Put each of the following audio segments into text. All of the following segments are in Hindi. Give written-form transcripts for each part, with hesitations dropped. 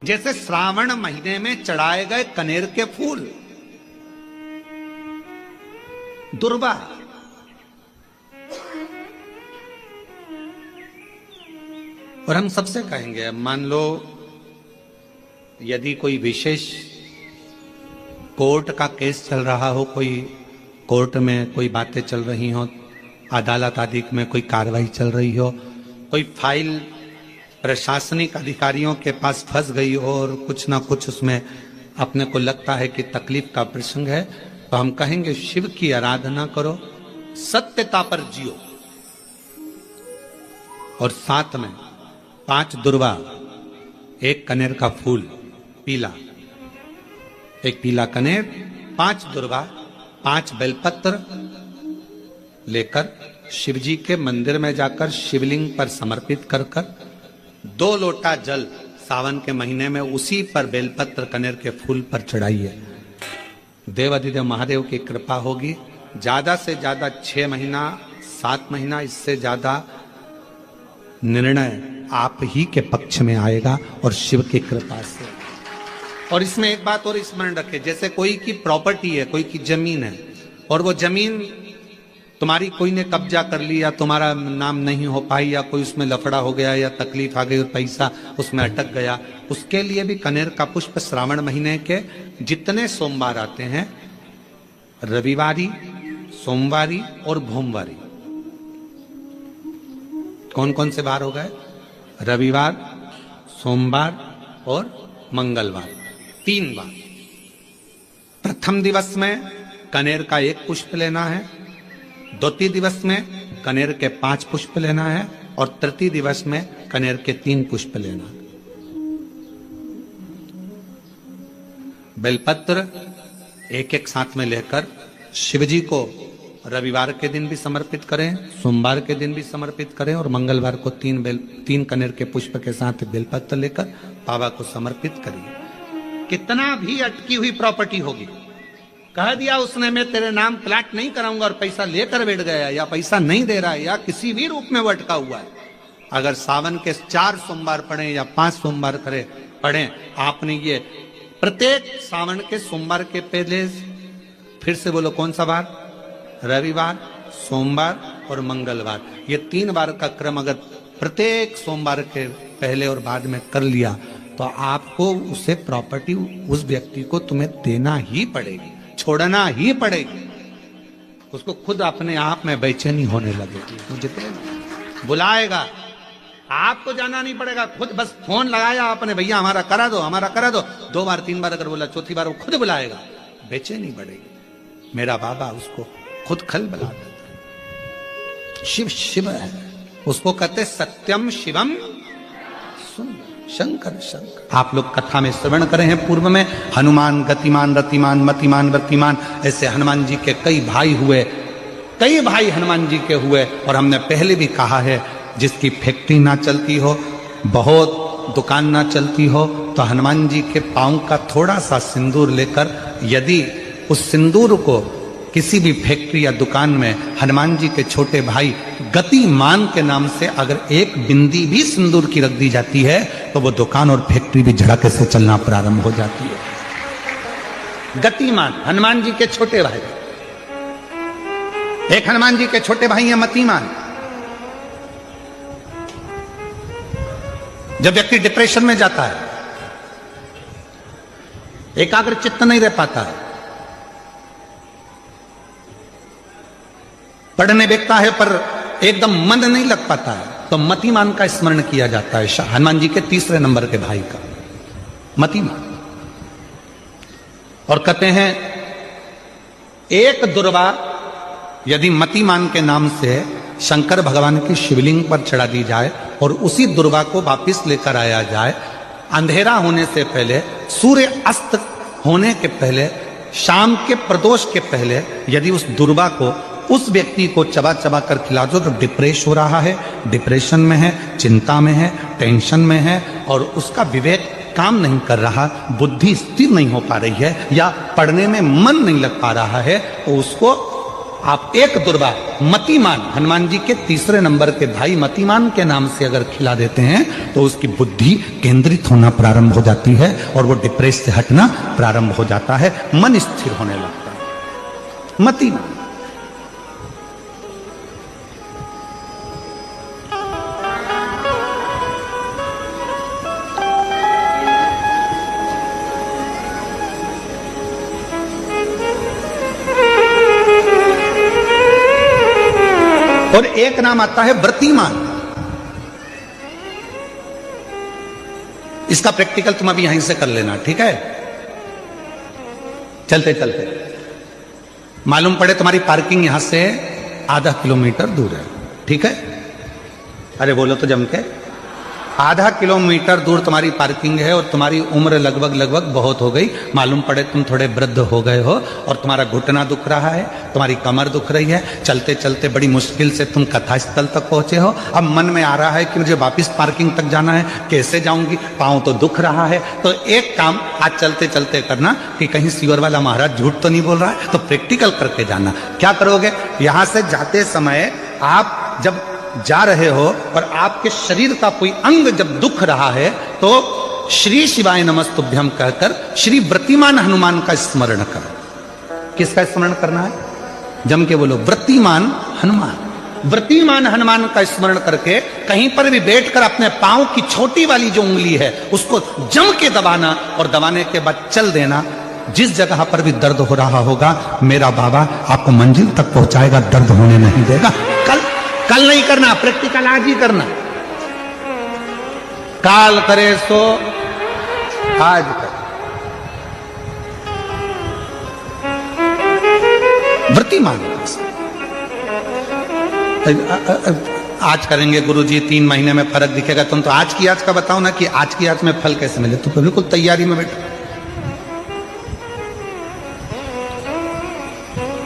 जैसे श्रावण महीने में चढ़ाए गए कनेर के फूल दुर्वा, और हम सबसे कहेंगे, अब मान लो यदि कोई विशेष कोर्ट का केस चल रहा हो, कोई कोर्ट में कोई बातें चल रही हो, अदालत आदि में कोई कार्रवाई चल रही हो, कोई फाइल प्रशासनिक अधिकारियों के पास फंस गई हो और कुछ ना कुछ उसमें अपने को लगता है कि तकलीफ का प्रसंग है, तो हम कहेंगे शिव की आराधना करो, सत्यता पर जियो, और साथ में 5 दुर्वा, 1 कनेर का फूल पीला, 1 पीला कनेर, 5 दुर्वा, 5 बेलपत्र लेकर शिवजी के मंदिर में जाकर शिवलिंग पर समर्पित कर 2 लोटा जल सावन के महीने में उसी पर बेलपत्र कनेर के फूल पर चढ़ाइए। देवाधिदेव महादेव की कृपा होगी। ज्यादा से ज्यादा 6 महीना 7 महीना, इससे ज्यादा निर्णय आप ही के पक्ष में आएगा और शिव की कृपा से। और इसमें एक बात और स्मरण रखें, जैसे कोई की प्रॉपर्टी है, कोई की जमीन है, और वो जमीन तुम्हारी कोई ने कब्जा कर लिया, तुम्हारा नाम नहीं हो पाई, या कोई उसमें लफड़ा हो गया, या तकलीफ आ गई और पैसा उसमें अटक गया, उसके लिए भी कनेर का पुष्प श्रावण महीने के जितने सोमवार आते हैं, रविवारी, सोमवारी और भोमवारी, कौन कौन से बार हो गए? रविवार, सोमवार और मंगलवार, 3 बार। प्रथम दिवस में कनेर का 1 पुष्प लेना है, द्वितीय दिवस में कनेर के 5 पुष्प लेना है, और तृतीय दिवस में कनेर के 3 पुष्प लेना है। बेलपत्र 1-1 साथ में लेकर शिवजी को रविवार के दिन भी समर्पित करें, सोमवार के दिन भी समर्पित करें, और मंगलवार को 3 कनेर के पुष्प के साथ बेलपत्र लेकर बाबा को समर्पित करिए। कितना भी अटकी हुई प्रॉपर्टी होगी, कह दिया उसने मैं तेरे नाम प्लाट नहीं कराऊंगा, और पैसा लेकर बैठ गया, या पैसा नहीं दे रहा है, या किसी भी रूप में वो अटका हुआ है, अगर सावन के 4 सोमवार पढ़े या 5 सोमवार पढ़े, आपने ये प्रत्येक सावन के सोमवार के पहले, फिर से बोलो कौन सा बार? रविवार, सोमवार और मंगलवार, ये 3 बार का क्रम अगर प्रत्येक सोमवार के पहले और बाद में कर लिया, तो आपको उसे प्रॉपर्टी उस व्यक्ति को तुम्हें देना ही पड़ेगी, छोड़ना ही पड़ेगी। उसको खुद अपने आप में बेचैनी होने लगेगी, मुझे बुलाएगा, आपको जाना नहीं पड़ेगा, खुद बस फोन लगाया आपने, भैया हमारा करा दो, हमारा करा दो, 2 बार 3 बार अगर बोला, चौथी बार वो खुद बुलाएगा, बेचैनी बढ़ेगी। मेरा बाबा उसको खुद खल बुला देता है। शिव शिव है, उसको कहते सत्यम शिवम सुंदर, शंकर शंकर। आप लोग कथा में श्रवण करे हैं पूर्व में, हनुमान गतिमान रतिमान मतिमान व्रतिमान, ऐसे हनुमान जी के कई भाई हुए, कई भाई हनुमान जी के हुए। और हमने पहले भी कहा है, जिसकी फैक्ट्री ना चलती हो, बहुत दुकान ना चलती हो, तो हनुमान जी के पांव का थोड़ा सा सिंदूर लेकर, यदि उस सिंदूर को किसी भी फैक्ट्री या दुकान में हनुमान जी के छोटे भाई गतिमान के नाम से अगर 1 बिंदी भी सिंदूर की रख दी जाती है, तो वो दुकान और फैक्ट्री भी झड़के से चलना प्रारंभ हो जाती है। गतिमान हनुमान जी के छोटे भाई, एक हनुमान जी के छोटे भाई है मतिमान। जब व्यक्ति डिप्रेशन में जाता है, एकाग्र चित्त नहीं रह पाता है, पढ़ने बैठता है पर एकदम मन नहीं लग पाता है, तो मतिमान का स्मरण किया जाता है, हनुमान जी के 3रे नंबर के भाई का, मतिमान। और कहते हैं 1 दुर्वा यदि मतिमान के नाम से शंकर भगवान की शिवलिंग पर चढ़ा दी जाए, और उसी दुर्वा को वापिस लेकर आया जाए, अंधेरा होने से पहले, सूर्य अस्त होने के पहले, शाम के प्रदोष के पहले, यदि उस दुर्वा को उस व्यक्ति को चबा चबा कर खिला दो, तो डिप्रेस हो रहा है, डिप्रेशन में है, चिंता में है, टेंशन में है, और उसका विवेक काम नहीं कर रहा, बुद्धि स्थिर नहीं हो पा रही है, या पढ़ने में मन नहीं लग पा रहा है, तो उसको आप एक दुर्वा मतिमान, हनुमान जी के तीसरे नंबर के भाई मतिमान के नाम से अगर खिला देते हैं तो उसकी बुद्धि केंद्रित होना प्रारंभ हो जाती है और वो डिप्रेस से हटना प्रारंभ हो जाता है, मन स्थिर होने लगता है। मतिमान। और एक नाम आता है व्रतिमान। इसका प्रैक्टिकल तुम अभी यहीं से कर लेना, ठीक है? चलते चलते मालूम पड़े तुम्हारी पार्किंग यहां से आधा किलोमीटर दूर है, ठीक है? अरे बोलो तो जम के। आधा किलोमीटर दूर तुम्हारी पार्किंग है और तुम्हारी उम्र लगभग बहुत हो गई। मालूम पड़े तुम थोड़े वृद्ध हो गए हो और तुम्हारा घुटना दुख रहा है, तुम्हारी कमर दुख रही है, चलते चलते बड़ी मुश्किल से तुम कथा स्थल तक पहुंचे हो। अब मन में आ रहा है कि मुझे वापस पार्किंग तक जाना है, कैसे जाऊंगी, पांव तो दुख रहा है। तो एक काम आज चलते चलते करना कि कहीं सीवर वाला महाराज झूठ तो नहीं बोल रहा है, तो प्रैक्टिकल करके जाना। क्या करोगे? यहां से जाते समय आप जब जा रहे हो और आपके शरीर का कोई अंग जब दुख रहा है तो श्री शिवाय नमस्तुभ्यम कहकर श्री व्रतिमान हनुमान का स्मरण करो। किसका स्मरण करना है? जम के बोलो, व्रतिमान हनुमान। व्रतिमान हनुमान का स्मरण करके कहीं पर भी बैठकर अपने पांव की छोटी वाली जो उंगली है उसको जम के दबाना और दबाने के बाद चल देना। जिस जगह पर भी दर्द हो रहा होगा मेरा बाबा आपको मंजिल तक पहुंचाएगा, दर्द होने नहीं देगा। कल नहीं करना, प्रैक्टिकल आज ही करना। काल करे सो आज कर। व्रतिमान आज करेंगे गुरुजी, 3 महीने में फर्क दिखेगा। तुम तो आज की आज का बताओ ना कि आज की आज में फल कैसे मिले। तो बिल्कुल तैयारी में बैठो।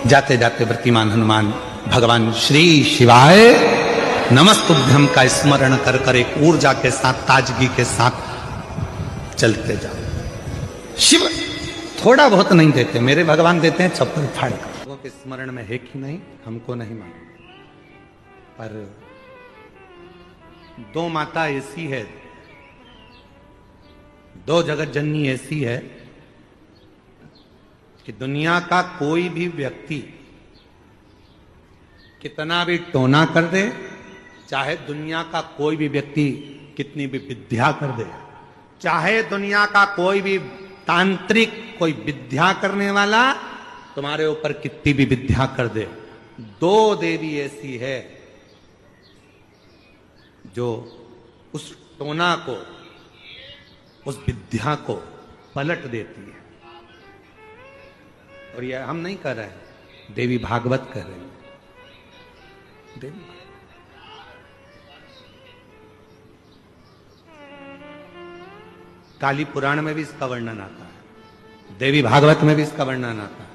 जाते जाते व्रतिमान हनुमान भगवान श्री शिवाय नमस्तुभ्यम का स्मरण कर कर एक ऊर्जा के साथ, ताजगी के साथ चलते जाओ। शिव थोड़ा बहुत नहीं देते, मेरे भगवान देते हैं चप्पल फाड़ कर। लोगों के स्मरण में है कि नहीं हमको नहीं मालूम, पर 2 माता ऐसी है, 2 जगत जननी ऐसी है कि दुनिया का कोई भी व्यक्ति कितना भी टोना कर दे, चाहे दुनिया का कोई भी व्यक्ति कितनी भी विद्या कर दे, चाहे दुनिया का कोई भी तांत्रिक कोई विद्या करने वाला तुम्हारे ऊपर कितनी भी विद्या कर दे, 2 देवी ऐसी है जो उस टोना को, उस विद्या को पलट देती है। और यह हम नहीं कर रहे हैं, देवी भागवत कर रहे हैं। देवी काली पुराण में भी इसका वर्णन आता है, देवी भागवत में भी इसका वर्णन आता है।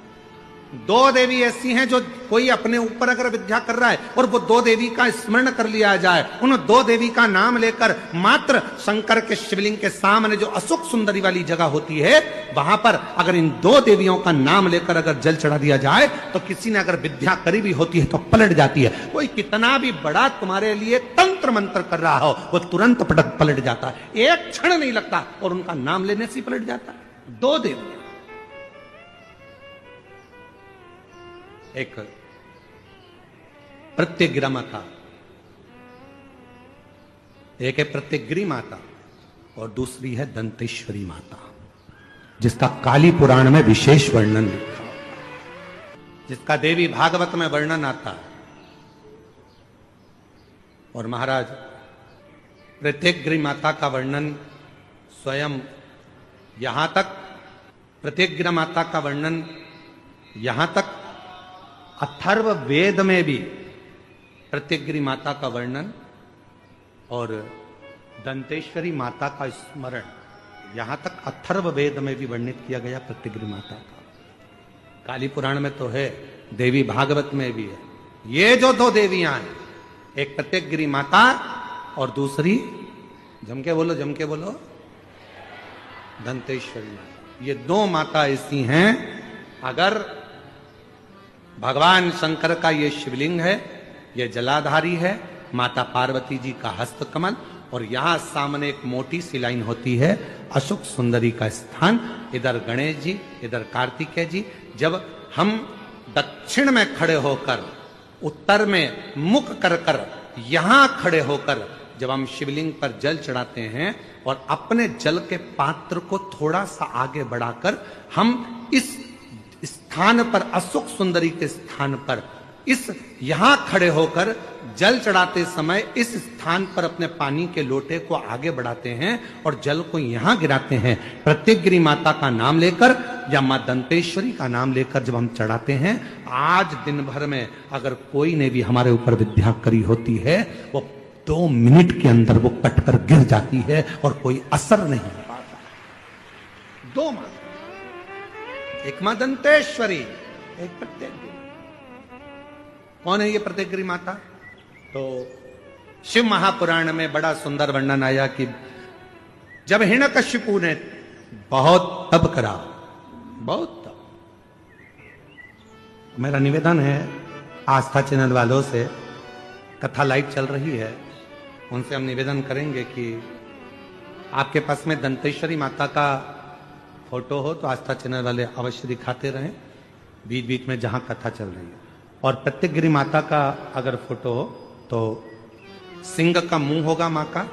2 देवी ऐसी हैं जो कोई अपने ऊपर अगर विद्या कर रहा है और वो 2 देवी का स्मरण कर लिया जाए, उन 2 देवी का नाम लेकर मात्र शंकर के शिवलिंग के सामने जो अशोक सुंदरी वाली जगह होती है वहां पर अगर इन 2 देवियों का नाम लेकर अगर जल चढ़ा दिया जाए तो किसी ने अगर विद्या करी भी होती है तो पलट जाती है। कोई कितना भी बड़ा तुम्हारे लिए तंत्र मंत्र कर रहा हो वो तुरंत पलट जाता है, एक क्षण नहीं लगता और उनका नाम लेने से पलट जाता है। 2 देवी, एक प्रत्यग्रा माता, एक है प्रत्यग्री माता और दूसरी है दंतेश्वरी माता, जिसका काली पुराण में विशेष वर्णन लिखा, जिसका देवी भागवत में वर्णन आता है। और महाराज प्रत्यग्री माता का वर्णन स्वयं यहां तक, प्रत्यग्रा माता का वर्णन यहां तक अथर्व वेद में भी प्रत्यग्री माता का वर्णन और दंतेश्वरी माता का स्मरण यहां तक अथर्व वेद में भी वर्णित किया गया प्रत्यग्री माता का। काली पुराण में तो है, देवी भागवत में भी है। ये जो 2 देवियां हैं, एक प्रत्यग्री माता और दूसरी जम के बोलो दंतेश्वरी माता। ये 2 माता ऐसी हैं, अगर भगवान शंकर का ये शिवलिंग है, ये जलाधारी है, माता पार्वती जी का हस्तकमल, और यहां सामने एक मोटी सी लाइन होती है अशोक सुंदरी का स्थान। इधर गणेश जी, इधर कार्तिकेय जी। जब हम दक्षिण में खड़े होकर, उत्तर में मुख कर कर, यहां खड़े होकर जब हम शिवलिंग पर जल चढ़ाते हैं और अपने जल के पात्र को थोड़ा सा आगे बढ़ाकर हम इस स्थान पर, अशोक सुंदरी के स्थान पर, इस यहां खड़े होकर जल चढ़ाते समय इस स्थान पर अपने पानी के लोटे को आगे बढ़ाते हैं और जल को यहां गिराते हैं। प्रत्येक गिरी माता का नाम लेकर या मां दंतेश्वरी का नाम लेकर जब हम चढ़ाते हैं, आज दिन भर में अगर कोई ने भी हमारे ऊपर विद्या करी होती है, वो 2 मिनट के अंदर वो कटकर गिर जाती है और कोई असर नहीं पाता। 2 मां, एक मां दंतेश्वरी, एक प्रत्येक। कौन है ये प्रत्येकगिरी माता? तो शिव महापुराण में बड़ा सुंदर वर्णन आया कि जब हिरण्यकशिपु ने बहुत तप करा, बहुत तप। मेरा निवेदन है आस्था चैनल वालों से, कथा लाइव चल रही है, उनसे हम निवेदन करेंगे कि आपके पास में दंतेश्वरी माता का फोटो हो तो आस्था चैनल वाले अवश्य दिखाते रहें बीच बीच में जहां कथा चल रही है। और प्रत्येकगिरी माता का अगर फोटो हो तो सिंह का मुंह होगा मां का,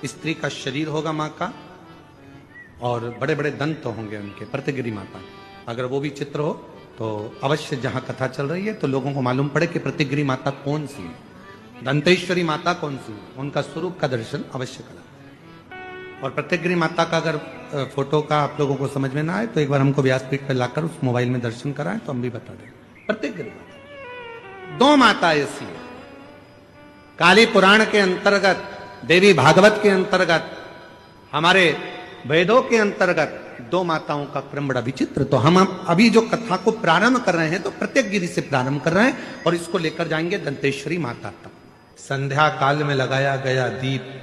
स्त्री का शरीर होगा मां का, और बड़े बड़े दंत होंगे उनके, प्रत्येकगिरी माता। अगर वो भी चित्र हो तो अवश्य जहां कथा चल रही है तो लोगों को मालूम पड़े कि प्रत्येकगिरी माता कौन सी है, दंतेश्वरी माता कौन सी है, उनका स्वरूप का दर्शन अवश्य करा। और प्रत्येकगिरी माता का अगर फोटो का आप लोगों को समझ में ना आए तो एक बार हमको व्यासपीठ पर लाकर उस मोबाइल में दर्शन कराएं तो हम भी बता दें। प्रत्येकगिरी माता 2 माता ऐसी है। काली पुराण के अंतर्गत, देवी भागवत के अंतर्गत, हमारे वेदों के अंतर्गत 2 माताओं का क्रम बड़ा विचित्र। तो हम अभी जो कथा को प्रारंभ कर रहे हैं तो प्रत्येकगिरी से प्रारंभ कर रहे हैं और इसको लेकर जाएंगे दंतेश्वरी माता तक। संध्या काल में लगाया गया दीप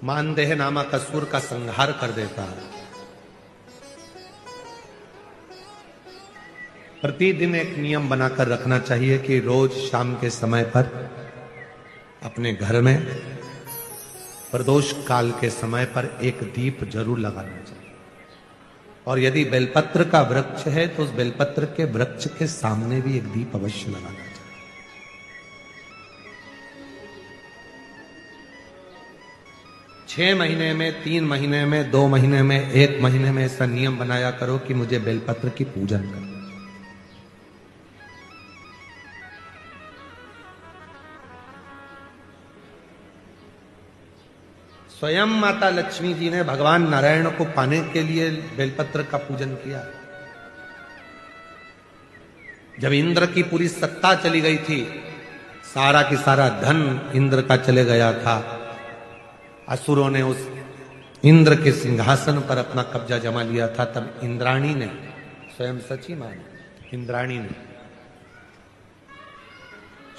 मानदेह नामक असुर का संहार कर देता है। प्रतिदिन एक नियम बनाकर रखना चाहिए कि रोज शाम के समय पर अपने घर में प्रदोष काल के समय पर एक दीप जरूर लगाना चाहिए। और यदि बेलपत्र का वृक्ष है तो उस बेलपत्र के वृक्ष के सामने भी एक दीप अवश्य लगाना चाहिए। 6 महीने में, 3 महीने में, 2 महीने में, 1 महीने में ऐसा नियम बनाया करो कि मुझे बेलपत्र की पूजन करो। स्वयं माता लक्ष्मी जी ने भगवान नारायण को पाने के लिए बेलपत्र का पूजन किया। जब इंद्र की पूरी सत्ता चली गई थी, सारा की सारा धन इंद्र का चले गया था, असुरों ने उस इंद्र के सिंहासन पर अपना कब्जा जमा लिया था, तब इंद्राणी ने, स्वयं सची माने इंद्राणी ने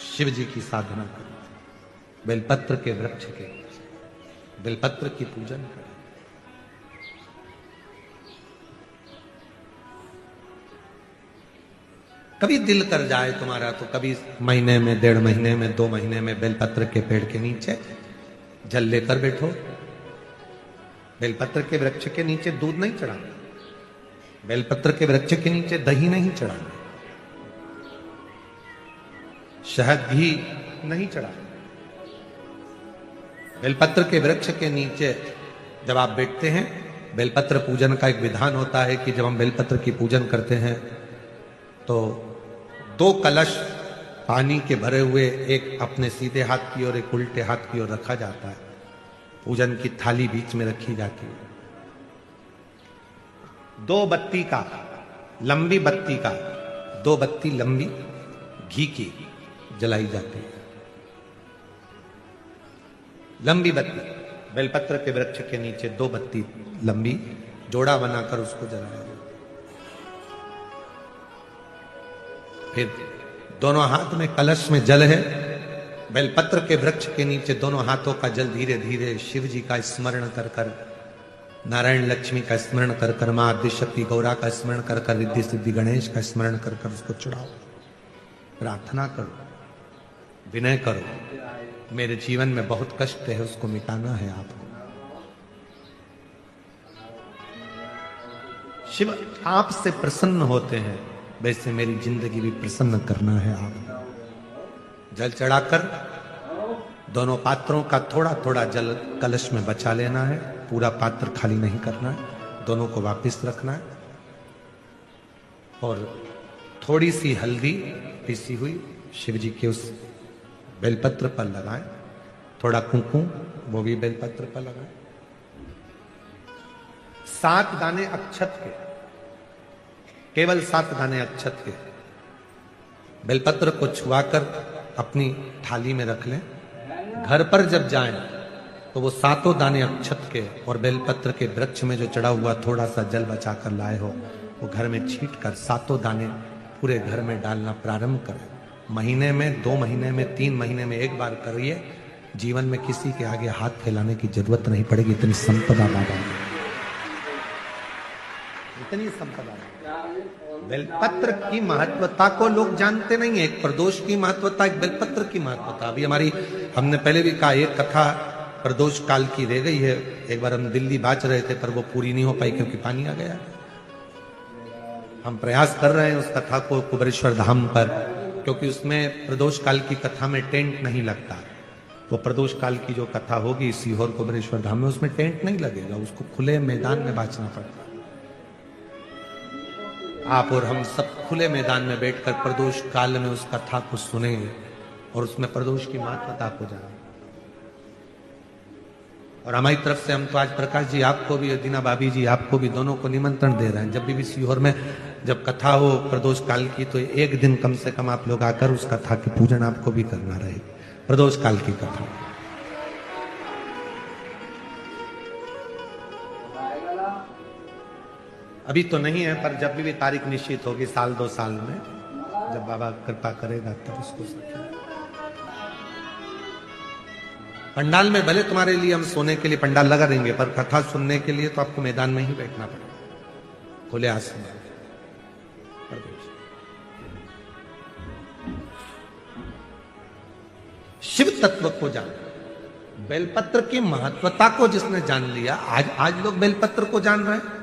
शिव जी की साधना करी, बेलपत्र के वृक्ष के, बेलपत्र की पूजन करें। कभी दिल कर जाए तुम्हारा तो कभी महीने में, 1.5 महीने में, 2 महीने में बेलपत्र के पेड़ के नीचे जल लेकर बैठो। बेलपत्र के वृक्ष के नीचे दूध नहीं चढ़ाना, बेलपत्र के वृक्ष के नीचे दही नहीं चढ़ाना, शहद घी नहीं चढ़ाना। बेलपत्र के वृक्ष के नीचे जब आप बैठते हैं, बेलपत्र पूजन का एक विधान होता है कि जब हम बेलपत्र की पूजन करते हैं तो 2 कलश पानी के भरे हुए, एक अपने सीधे हाथ की ओर, एक उल्टे हाथ की ओर रखा जाता है। पूजन की थाली बीच में रखी जाती है। 2 बत्ती का, लंबी बत्ती का, 2 बत्ती लंबी घी की जलाई जाती है। लंबी बत्ती बेलपत्र के वृक्ष के नीचे 2 बत्ती लंबी जोड़ा बनाकर उसको जलाया जाता। फिर दोनों हाथ में कलश में जल है, बेलपत्र के वृक्ष के नीचे दोनों हाथों का जल धीरे धीरे शिव जी का स्मरण कर कर नारायण लक्ष्मी का स्मरण कर कर, मां आदिशक्ति गौरा का स्मरण कर कर, रिद्धि सिद्धि गणेश का स्मरण कर कर उसको चढ़ाओ। प्रार्थना करो, विनय करो, मेरे जीवन में बहुत कष्ट है, उसको मिटाना है आपको। शिव आपसे प्रसन्न होते हैं, वैसे मेरी जिंदगी भी प्रसन्न करना है आपको। जल चढ़ाकर दोनों पात्रों का थोड़ा थोड़ा जल कलश में बचा लेना है, पूरा पात्र खाली नहीं करना है, दोनों को वापस रखना है। और थोड़ी सी हल्दी पीसी हुई शिव जी के उस बेलपत्र पर लगाएं, थोड़ा कुंकुम वो भी बेलपत्र पर लगाएं। 7 दाने अक्षत के, केवल 7 दाने अक्षत के बेलपत्र को छुआकर अपनी थाली में रख लें। घर पर जब जाएं तो वो 7 दाने अक्षत के और बेलपत्र के वृक्ष में जो चढ़ा हुआ थोड़ा सा जल बचाकर लाए हो, वो घर में छींट कर 7 दाने पूरे घर में डालना प्रारंभ करें। महीने में, 2 महीने में, 3 महीने में एक बार करिए। जीवन में किसी के आगे हाथ फैलाने की जरूरत नहीं पड़ेगी। इतनी संपदा बाबा, इतनी संपदा। बेलपत्र की महत्वता को लोग जानते नहीं है। एक प्रदोष की महत्वता, एक बेलपत्र की महत्वता। अभी हमने पहले भी कहा, एक कथा प्रदोष काल की रह गई है। एक बार हम दिल्ली बाच रहे थे पर वो पूरी नहीं हो पाई क्योंकि पानी आ गया। हम प्रयास कर रहे हैं उस कथा को कुबेरेश्वर धाम पर, क्योंकि उसमें प्रदोष काल की कथा में टेंट नहीं लगता। वो प्रदोष काल की जो कथा होगी सीहोर कुबेरेश्वर धाम में, उसमें टेंट नहीं लगेगा, उसको खुले मैदान में बांचना पड़ता। आप और हम सब खुले मैदान में बैठकर प्रदोष काल में उस कथा को सुनेंगे और उसमें प्रदोष की महत्वता को जानेंगे। और हमारी तरफ से हम तो आज प्रकाश जी आपको भी, दीना भाभी जी आपको भी, दोनों को निमंत्रण दे रहे हैं। जब भी सीहोर में जब कथा हो प्रदोष काल की, तो एक दिन कम से कम आप लोग आकर उस कथा की पूजन आपको भी करना रहे। प्रदोष काल की कथा अभी तो नहीं है, पर जब भी तारीख निश्चित होगी, 1-2 साल में, जब बाबा कृपा करेगा तब उसको पंडाल में भले तुम्हारे लिए हम सोने के लिए पंडाल लगा देंगे, पर कथा सुनने के लिए तो आपको मैदान में ही बैठना पड़ेगा, खुले आसमान। शिव तत्व को जान, बेलपत्र की महत्वता को जिसने जान लिया, आज लोग बेलपत्र को जान रहे हैं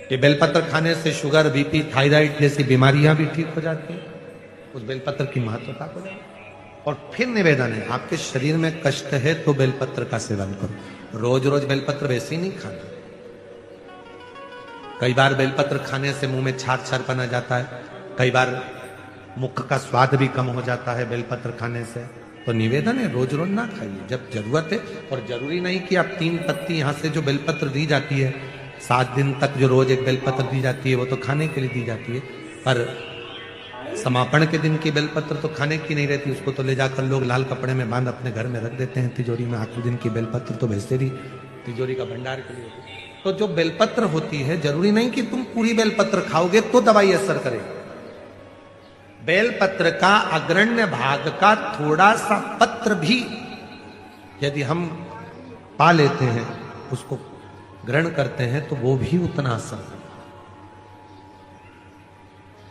कि बेलपत्र खाने से शुगर, बीपी, थायराइड जैसी बीमारियां भी ठीक हो जाती हैं। उस बेलपत्र की महत्वता को जान। और फिर निवेदन है, आपके शरीर में कष्ट है तो बेलपत्र का सेवन करो। रोज रोज बेलपत्र वैसे ही नहीं खाना। कई बार बेलपत्र खाने से मुंह में छार छार पना जाता है, कई बार मुख का स्वाद भी कम हो जाता है बेलपत्र खाने से। तो निवेदन है, रोज रोज ना खाइए, जब जरूरत है। और जरूरी नहीं कि आप 3 पत्ती यहां से जो बेलपत्र दी जाती है, 7 दिन तक जो रोज एक बेलपत्र दी जाती है, वो तो खाने के लिए दी जाती है। पर समापन के दिन की बेलपत्र तो खाने की नहीं रहती, उसको तो ले जाकर लोग लाल कपड़े में बांध अपने घर में रख देते हैं तिजोरी में। आखिरी दिन की बेलपत्र तो वैसे भी तिजोरी का भंडार के लिए। तो जो बेलपत्र होती है, जरूरी नहीं कि तुम पूरी बेलपत्र खाओगे तो दवाई असर करेगी। बेलपत्र का अग्रण्य भाग का थोड़ा सा पत्र भी यदि हम पा लेते हैं, उसको ग्रहण करते हैं, तो वो भी उतना असर।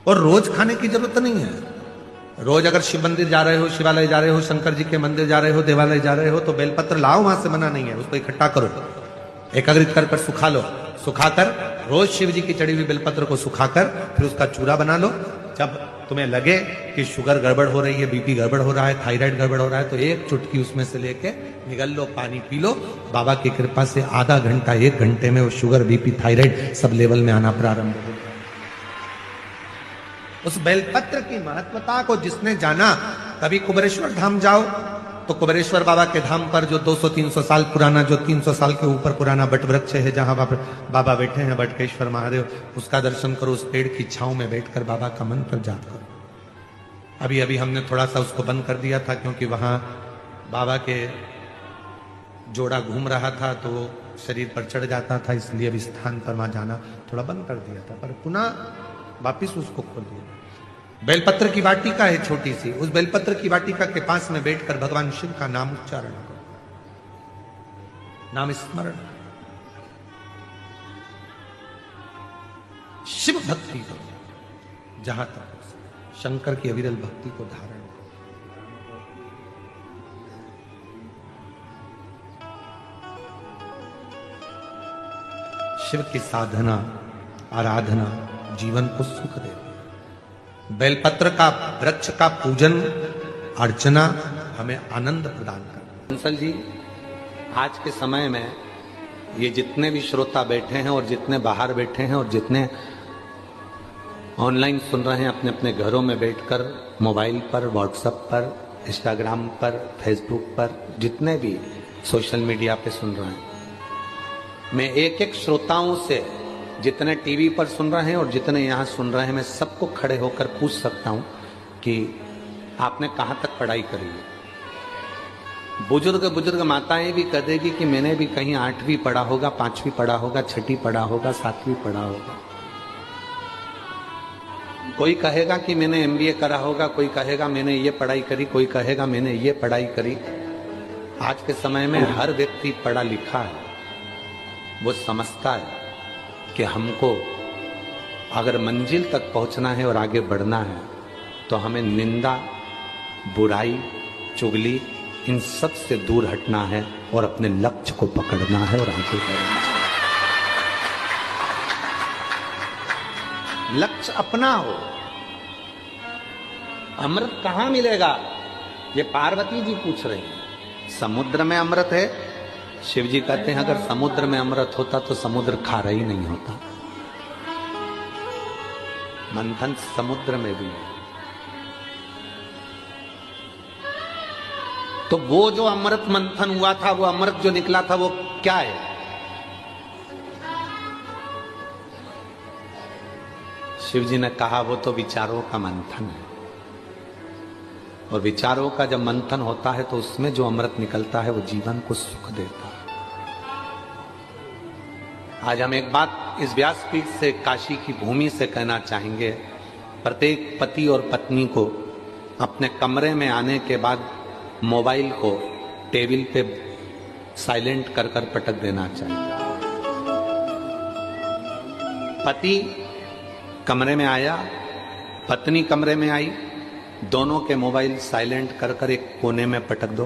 और रोज खाने की जरूरत नहीं है। रोज अगर शिव मंदिर जा रहे हो, शिवालय जा रहे हो, शंकर जी के मंदिर जा रहे हो, देवालय जा रहे हो, तो बेलपत्र लाओ, वहां से मना नहीं है। उसको इकट्ठा करो, एकाग्रित कर सुखा लो। सुखाकर रोज शिव जी की चढ़ी हुई बेलपत्र को सुखाकर फिर उसका चूरा बना लो। जब तुम्हें लगे कि शुगर गड़बड़ हो रही है, बीपी गड़बड़ हो रहा है, थायराइड गड़बड़ हो रहा है, तो एक चुटकी उसमें से लेके निगल लो, पानी पी लो। बाबा की कृपा से आधा घंटा, 1 घंटे में वो sugar, BP, thyroid sub level में आना प्रारंभ हो। उस बेलपत्र की महत्वता को जिसने जाना, कभी कुबेरेश्वर धाम जाओ तो कुबेरेश्वर बाबा के धाम पर जो 200-300 साल पुराना, जो 300 साल के ऊपर पुराना बट वृक्ष है, जहां बाबा बैठे हैं, बटकेश्वर महादेव, उसका दर्शन करो। उस पेड़ की छांव में बैठकर बाबा का मंत्र जाप करो। अभी अभी हमने थोड़ा सा उसको बंद कर दिया था, क्योंकि वहां बाबा के जोड़ा घूम रहा था तो शरीर पर चढ़ जाता था, इसलिए अभी स्थान पर वहां जाना थोड़ा बंद कर दिया था, पर पुनः वापिस उसको खोल दिया। बेलपत्र की वाटिका है छोटी सी, उस बेलपत्र की वाटिका के पास में बैठकर भगवान शिव का नाम उच्चारण करो। नाम स्मरण, शिव भक्ति करो जहां तक हो सके, शंकर की अविरल भक्ति को धारण करो। शिव की साधना आराधना जीवन को सुख देती है। बेलपत्र का वृक्ष का पूजन अर्चना हमें आनंद प्रदान करती है। बंसल जी, आज के समय में ये जितने भी श्रोता बैठे हैं और जितने बाहर बैठे हैं और जितने ऑनलाइन सुन रहे हैं अपने अपने घरों में बैठकर, मोबाइल पर, व्हाट्सएप पर, इंस्टाग्राम पर, फेसबुक पर, जितने भी सोशल मीडिया पे सुन रहे हैं, मैं एक एक श्रोताओं से, जितने टीवी पर सुन रहे हैं और जितने यहाँ सुन रहे हैं, मैं सबको खड़े होकर पूछ सकता हूँ कि आपने कहाँ तक पढ़ाई करी है। बुजुर्ग माताएं भी कह देगी कि मैंने भी कहीं 8वीं पढ़ा होगा, 5वीं पढ़ा होगा, 6ठी पढ़ा होगा, 7वीं पढ़ा होगा। कोई कहेगा कि मैंने MBA करा होगा, कोई कहेगा मैंने ये पढ़ाई करी, कोई कहेगा मैंने ये पढ़ाई करी। आज के समय में हर व्यक्ति पढ़ा लिखा है, वो समझता है कि हमको अगर मंजिल तक पहुंचना है और आगे बढ़ना है तो हमें निंदा, बुराई, चुगली, इन सब से दूर हटना है और अपने लक्ष्य को पकड़ना है और आगे बढ़ना है। लक्ष्य अपना हो। अमृत कहां मिलेगा, ये पार्वती जी पूछ रही हैं। समुद्र में अमृत है। शिव जी कहते हैं अगर समुद्र में अमृत होता तो समुद्र खारा ही नहीं होता। मंथन समुद्र में भी है। तो वो जो अमृत मंथन हुआ था, वो अमृत जो निकला था, वो क्या है? शिव जी ने कहा वो तो विचारों का मंथन है। और विचारों का जब मंथन होता है तो उसमें जो अमृत निकलता है वो जीवन को सुख देता है। आज हम एक बात इस व्यासपीठ से, काशी की भूमि से कहना चाहेंगे। प्रत्येक पति और पत्नी को अपने कमरे में आने के बाद मोबाइल को टेबल पे साइलेंट कर कर पटक देना चाहिए। पति कमरे में आया, पत्नी कमरे में आई, दोनों के मोबाइल साइलेंट कर कर एक कोने में पटक दो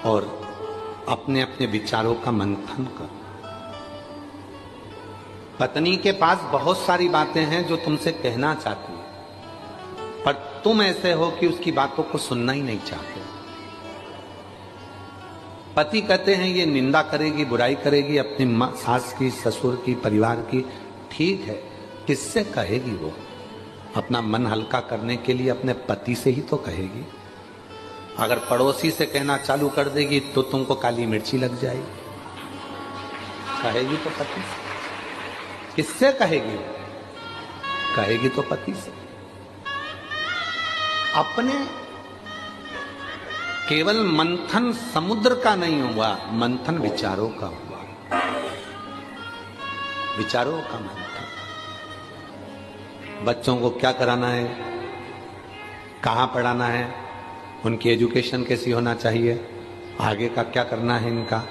और अपने अपने विचारों का मंथन करो। पत्नी के पास बहुत सारी बातें हैं जो तुमसे कहना चाहती है, पर तुम ऐसे हो कि उसकी बातों को सुनना ही नहीं चाहते। पति कहते हैं ये निंदा करेगी, बुराई करेगी अपनी सास की, ससुर की, परिवार की। ठीक है, किससे कहेगी वो? अपना मन हल्का करने के लिए अपने पति से ही तो कहेगी। अगर पड़ोसी से कहना चालू कर देगी तो तुमको काली मिर्ची लग जाएगी। कहेगी तो पति से। किससे कहेगी? कहेगी तो पति से। अपने केवल मंथन समुद्र का नहीं हुआ, मंथन विचारों का हुआ। विचारों का मंथन। बच्चों को क्या कराना है, कहाँ पढ़ाना है, उनकी एजुकेशन कैसी होना चाहिए, आगे का क्या करना है इनका।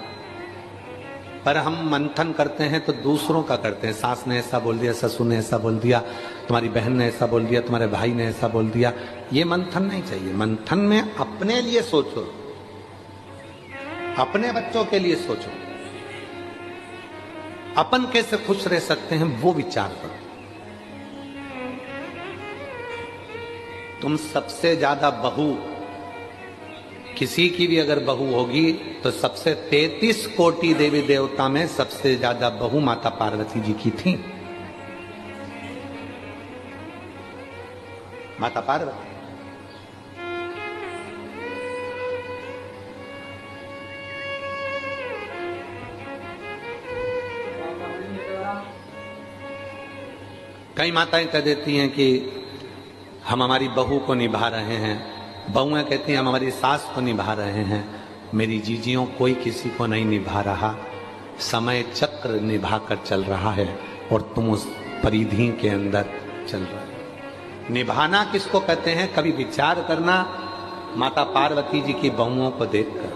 पर हम मंथन करते हैं तो दूसरों का करते हैं। सास ने ऐसा बोल दिया, ससुर ने ऐसा बोल दिया, तुम्हारी बहन ने ऐसा बोल दिया, तुम्हारे भाई ने ऐसा बोल दिया। ये मंथन नहीं चाहिए। मंथन में अपने लिए सोचो, अपने बच्चों के लिए सोचो, अपन कैसे खुश रह सकते हैं वो विचार करो। तुम सबसे ज्यादा बहू, किसी की भी अगर बहू होगी तो सबसे 33 कोटि देवी देवता में सबसे ज्यादा बहू माता पार्वती जी की थी। माता पार्वती। कई माताएं कह देती हैं कि हम हमारी बहू को निभा रहे हैं, बहुएं कहती हैं हम हमारी सास को निभा रहे हैं। मेरी जीजियों, कोई किसी को नहीं निभा रहा, समय चक्र निभा कर चल रहा है और तुम उस परिधि के अंदर चल रहे हो। निभाना किसको कहते हैं? कभी विचार करना माता पार्वती जी की बहुओं को देखकर।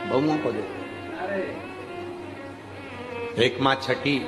बहुओं को देखो, एक माँ छठी